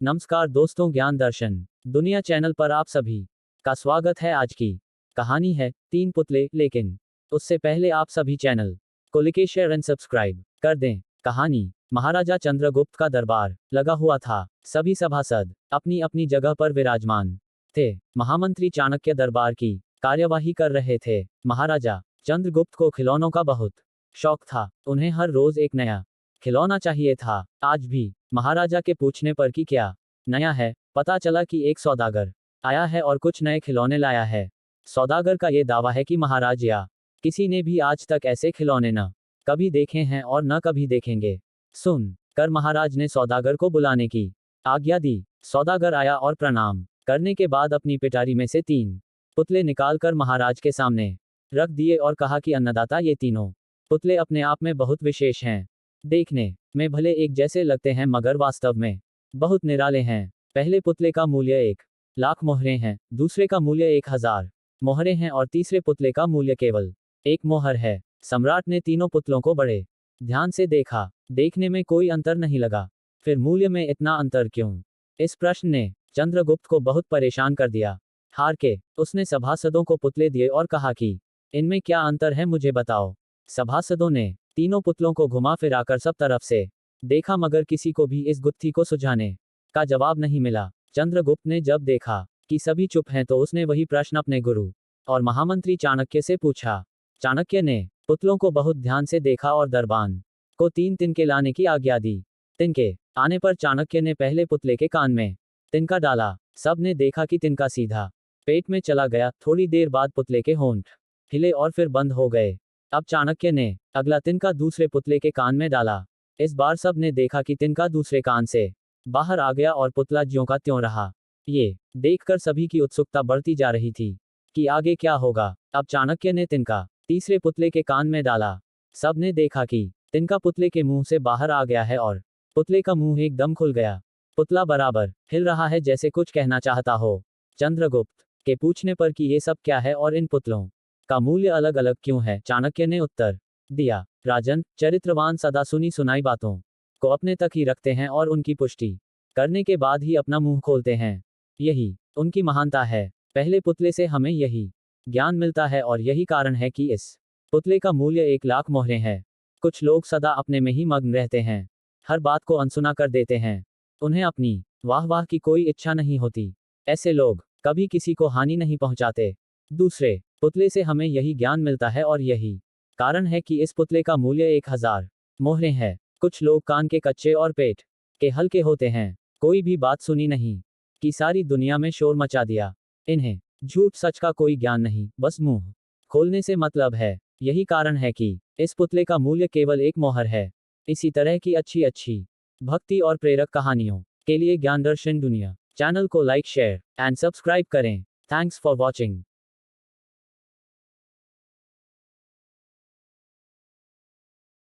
नमस्कार दोस्तों, ज्ञान दर्शन दुनिया चैनल पर आप सभी का स्वागत है। आज की कहानी है तीन पुतले, लेकिन उससे पहले आप सभी चैनल को लिखे, शेयर एंड सब्सक्राइब कर दें। कहानी। महाराजा चंद्रगुप्त का दरबार लगा हुआ था। सभी सभासद अपनी अपनी जगह पर विराजमान थे। महामंत्री चाणक्य दरबार की कार्यवाही कर रहे थे। महाराजा चंद्रगुप्त को खिलौनों का बहुत शौक था। उन्हें हर रोज एक नया खिलौना चाहिए था। आज भी महाराजा के पूछने पर कि क्या नया है, पता चला कि एक सौदागर आया है और कुछ नए खिलौने लाया है। सौदागर का ये दावा है कि महाराज या किसी ने भी आज तक ऐसे खिलौने न कभी देखे हैं और न कभी देखेंगे। सुन कर महाराज ने सौदागर को बुलाने की आज्ञा दी। सौदागर आया और प्रणाम करने के बाद अपनी पिटारी में से 3 पुतले निकालकर महाराज के सामने रख दिए और कहा कि अन्नदाता, ये तीनों पुतले अपने आप में बहुत विशेष हैं। देखने में भले एक जैसे लगते हैं, मगर वास्तव में बहुत निराले हैं। पहले पुतले का मूल्य 1,00,000 मोहरे हैं, दूसरे का मूल्य 1,000 मोहरे हैं और तीसरे पुतले का मूल्य केवल 1 मोहर है। सम्राट ने तीनों पुतलों को बड़े ध्यान से देखा। देखने में कोई अंतर नहीं लगा। फिर मूल्य में इतना अंतर क्यों? इस प्रश्न ने चंद्रगुप्त को बहुत परेशान कर दिया। हार के उसने सभासदों को पुतले दिए और कहा कि इनमें क्या अंतर है, मुझे बताओ। सभासदों ने तीनों पुतलों को घुमा फिराकर सब तरफ से देखा, मगर किसी को भी इस गुत्थी को सुलझाने का जवाब नहीं मिला। चंद्रगुप्त ने जब देखा कि सभी चुप हैं, तो उसने वही प्रश्न अपने गुरु और महामंत्री चाणक्य से पूछा। चाणक्य ने पुतलों को बहुत ध्यान से देखा और दरबान को 3 तिनके लाने की आज्ञा दी। तिनके आने पर चाणक्य ने पहले पुतले के कान में तिनका डाला। सब ने देखा कि तिनका सीधा पेट में चला गया। थोड़ी देर बाद पुतले के होंठ हिले और फिर बंद हो गए। अब चाणक्य ने अगला तिनका दूसरे पुतले के कान में डाला। इस बार सब ने देखा कि तिनका दूसरे कान से बाहर आ गया और पुतला ज्यों का त्यों रहा। ये देखकर सभी की उत्सुकता बढ़ती जा रही थी कि आगे क्या होगा। अब चाणक्य ने तिनका तीसरे पुतले के कान में डाला। सब ने देखा कि तिनका पुतले के मुंह से बाहर आ गया है और पुतले का मुंह एकदम खुल गया। पुतला बराबर हिल रहा है, जैसे कुछ कहना चाहता हो। चंद्रगुप्त के पूछने पर कि ये सब क्या है और इन पुतलों का मूल्य अलग अलग क्यों है, चाणक्य ने उत्तर दिया, राजन, चरित्रवान सदा सुनी सुनाई बातों को अपने तक ही रखते हैं और उनकी पुष्टि करने के बाद ही अपना मुंह खोलते हैं। यही उनकी महानता है। पहले पुतले से हमें यही ज्ञान मिलता है और यही कारण है कि इस पुतले का मूल्य 1,00,000 मोहरे है। कुछ लोग सदा अपने में ही मग्न रहते हैं, हर बात को अनसुना कर देते हैं। उन्हें अपनी वाह की कोई इच्छा नहीं होती। ऐसे लोग कभी किसी को हानि नहीं पहुंचाते। दूसरे पुतले से हमें यही ज्ञान मिलता है और यही कारण है कि इस पुतले का मूल्य 1,000 मोहरे है। कुछ लोग कान के कच्चे और पेट के हल्के होते हैं। कोई भी बात सुनी नहीं कि सारी दुनिया में शोर मचा दिया। इन्हें झूठ सच का कोई ज्ञान नहीं, बस मुंह खोलने से मतलब है। यही कारण है कि इस पुतले का मूल्य केवल 1 मोहर है। इसी तरह की अच्छी अच्छी भक्ति और प्रेरक कहानियों के लिए ज्ञान दर्शन दुनिया चैनल को लाइक, शेयर एंड सब्सक्राइब करें। Thanks for watching.